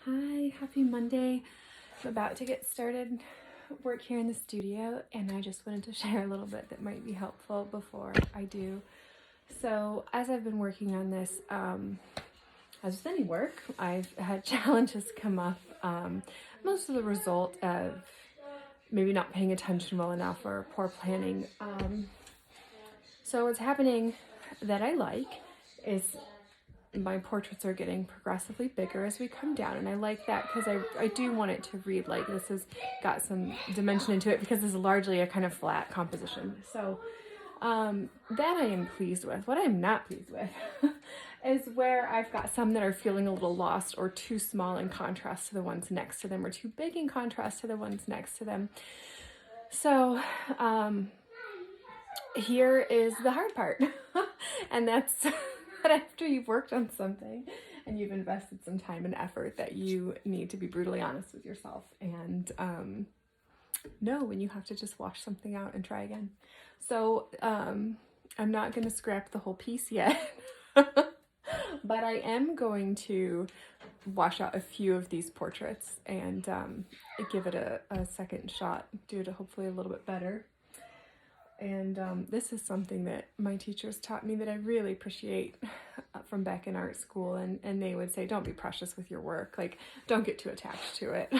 Hi, happy Monday. I'm about to get started work here in the studio, and I just wanted to share a little bit that might be helpful before I do. So, as I've been working on this, as with any work, I've had challenges come up. Most of the result of maybe not paying attention well enough or poor planning. So, what's happening that I like is my portraits are getting progressively bigger as we come down, and I like that because I do want it to read like this has got some dimension into it, because this is largely a kind of flat composition. So that I am pleased with. What I'm not pleased with is where I've got some that are feeling a little lost or too small in contrast to the ones next to them, or too big in contrast to the ones next to them. So here is the hard part. And that's that after you've worked on something and you've invested some time and effort, that you need to be brutally honest with yourself and know when you have to just wash something out and try again. So I'm not going to scrap the whole piece yet, but I am going to wash out a few of these portraits and give it a second shot, do it hopefully a little bit better. And this is something that my teachers taught me that I really appreciate from back in art school. And they would say, don't be precious with your work. Like, don't get too attached to it.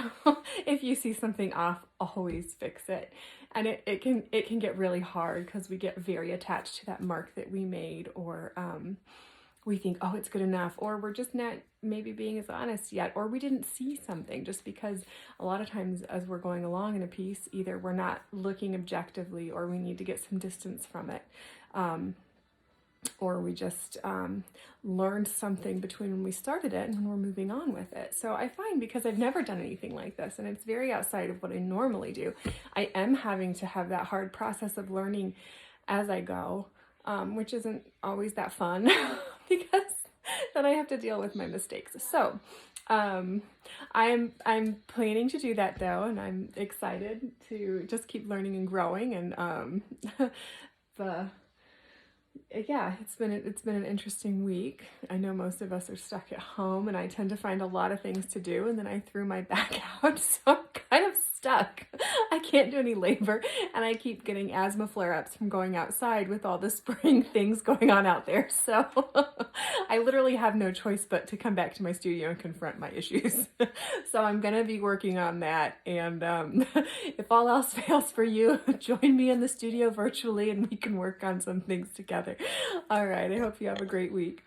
If you see something off, always fix it. And it can get really hard because we get very attached to that mark that we made, or we think, oh, it's good enough, or we're just not maybe being as honest yet, or we didn't see something, just because a lot of times as we're going along in a piece, either we're not looking objectively, or we need to get some distance from it, or we just learned something between when we started it and when we're moving on with it. So I find, because I've never done anything like this, and it's very outside of what I normally do, I am having to have that hard process of learning as I go, which isn't always that fun because then I have to deal with my mistakes. So I'm planning to do that though, and I'm excited to just keep learning and growing. And yeah, it's been an interesting week. I know most of us are stuck at home, and I tend to find a lot of things to do, and then I threw my back out, so I'm kind of stuck. I can't do any labor, and I keep getting asthma flare-ups from going outside with all the spring things going on out there. So I literally have no choice but to come back to my studio and confront my issues. So I'm gonna be working on that, and if all else fails for you, join me in the studio virtually and we can work on some things together. All right, I hope you have a great week.